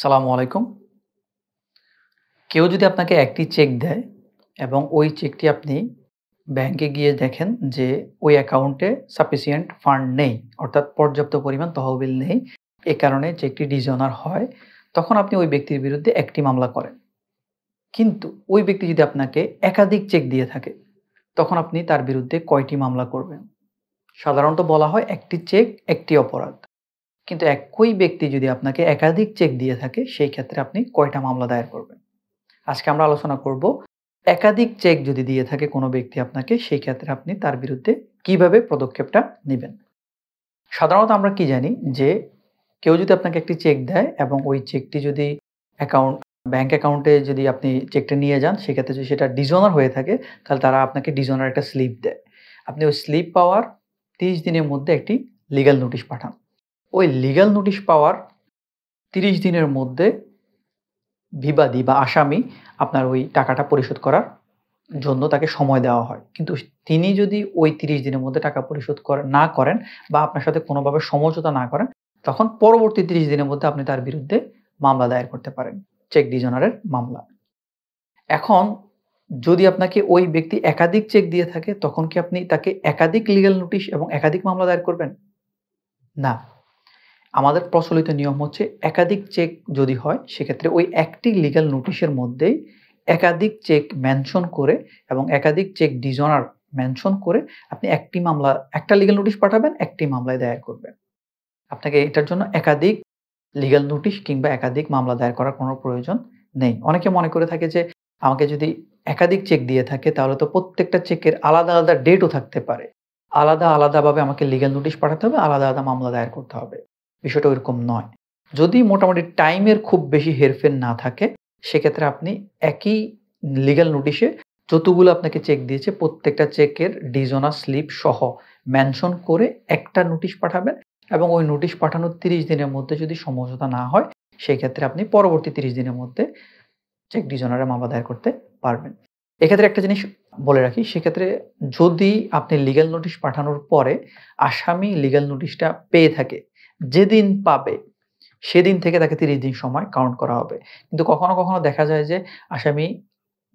আসসালামু আলাইকুম। কেউ যদি আপনাকে একটি চেক দেয় এবং ওই চেকটি আপনি ব্যাংকে গিয়ে দেখেন যে ওই অ্যাকাউন্টে সাফিসিয়েন্ট ফান্ড নেই, অর্থাৎ পর্যাপ্ত পরিমাণ তহবিল নেই। এ কারণে চেকটি ডিসঅনার হয়। তখন আপনি ওই ব্যক্তির বিরুদ্ধে একটি মামলা করেন। কিন্তু ওই ব্যক্তি যদি আপনাকে একাধিক চেক দিয়ে থাকে, তখন আপনি তার বিরুদ্ধে কয়টি মামলা করবেন? সাধারণত বলা হয় একটি চেক, একটি অপরাধ। কিন্তু একই ব্যক্তি যদি আপনাকে একাধিক চেক দিয়ে থাকে, সেই ক্ষেত্রে আপনি কয়টা মামলা দায়ের করবেন? আজকে আমরা আলোচনা করব একাধিক চেক যদি দিয়ে থাকে কোনো ব্যক্তি আপনাকে, সেই ক্ষেত্রে আপনি তার বিরুদ্ধে কিভাবে পদক্ষেপটা নিবেন। সাধারণত আমরা কি জানি যে কেউ যদি আপনাকে একটি চেক দেয় এবং ওই চেকটি যদি ব্যাংক অ্যাকাউন্টে যদি আপনি চেকটা নিয়ে যান, সেক্ষেত্রে যদি সেটা ডিসঅনার হয়ে থাকে, তাহলে তারা আপনাকে ডিসঅনার একটা স্লিপ দেয়। আপনি ওই স্লিপ পাওয়ার ৩০ দিনের মধ্যে একটি লিগ্যাল নোটিশ পাঠান। ওই লিগ্যাল নোটিশ পাওয়ার ৩০ দিনের মধ্যে বিবাদী বা আসামি আপনার ওই টাকাটা পরিশোধ করার জন্য তাকে সময় দেওয়া হয়। কিন্তু তিনি যদি ওই ৩০ দিনের মধ্যে টাকা পরিশোধ না করেন বা আপনার সাথে কোনোভাবে সমঝোতা না করেন, তখন পরবর্তী ৩০ দিনের মধ্যে আপনি তার বিরুদ্ধে মামলা দায়ের করতে পারেন। চেক ডিসঅনারের মামলা। এখন যদি আপনাকে ওই ব্যক্তি একাধিক চেক দিয়ে থাকে, তখন কি আপনি তাকে একাধিক লিগ্যাল নোটিশ এবং একাধিক মামলা দায়ের করবেন? না। আমাদের প্রচলিত নিয়ম হচ্ছে একাধিক চেক যদি হয়, সেক্ষেত্রে ওই একটি লিগ্যাল নোটিশের মধ্যেই একাধিক চেক মেনশন করে এবং একাধিক চেক ডিসঅনার মেনশন করে আপনি একটা লিগ্যাল নোটিশ পাঠাবেন, একটি মামলায় দায়ের করবেন। আপনাকে এটার জন্য একাধিক লিগ্যাল নোটিশ কিংবা একাধিক মামলা দায়ের করার কোনো প্রয়োজন নেই। অনেকে মনে করে থাকে যে আমাকে যদি একাধিক চেক দিয়ে থাকে, তাহলে তো প্রত্যেকটা চেকের আলাদা, আলাদা ডেটও থাকতে পারে। আলাদা, আলাদাভাবে আমাকে লিগ্যাল নোটিশ পাঠাতে হবে, আলাদা, আলাদা মামলা দায়ের করতে হবে। বিষয়টা ওইরকম নয়। যদি মোটামুটি টাইমের খুব বেশি হেরফের না থাকে, সেক্ষেত্রে আপনি একই লিগ্যাল নোটিশে যতগুলো আপনাকে চেক দিয়েছে, প্রত্যেকটা চেকের ডিসঅনার স্লিপ সহ মেনশন করে একটা নোটিশ পাঠাবেন এবং ওই নোটিশ পাঠানোর ৩০ দিনের মধ্যে যদি সমঝোতা না হয়, সেক্ষেত্রে আপনি পরবর্তী ৩০ দিনের মধ্যে চেক ডিসঅনারে মামলা দায়ের করতে পারবেন। এক্ষেত্রে একটা জিনিস বলে রাখি, সেক্ষেত্রে যদি আপনি লিগ্যাল নোটিশ পাঠানোর পরে আসামি লিগ্যাল নোটিশটা পেয়ে থাকে, যেদিন পাবে সেদিন থেকে তাকে ৩০ দিন সময় কাউন্ট করা হবে। কিন্তু কখনো, কখনো দেখা যায় যে আসামি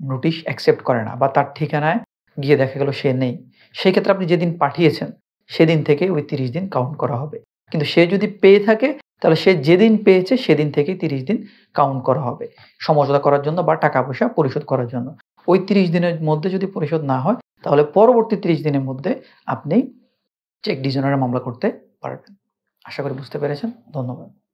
নোটিশ অ্যাকসেপ্ট করে না বা তার ঠিকানায় গিয়ে দেখা গেল সে নেই। সেক্ষেত্রে আপনি যেদিন পাঠিয়েছেন সেদিন থেকে ওই ৩০ দিন কাউন্ট করা হবে। কিন্তু সে যদি পেয়ে থাকে, তাহলে সে যেদিন পেয়েছে সেদিন থেকেই ৩০ দিন কাউন্ট করা হবে। সমঝোতা করার জন্য বা টাকা-পয়সা পরিশোধ করার জন্য। ওই ৩০ দিনের মধ্যে যদি পরিশোধ না হয়, তাহলে পরবর্তী ৩০ দিনের মধ্যে আপনি চেক ডিসঅনারে মামলা করতে পারবেন। আশা করি বুঝতে পেরেছেন। ধন্যবাদ।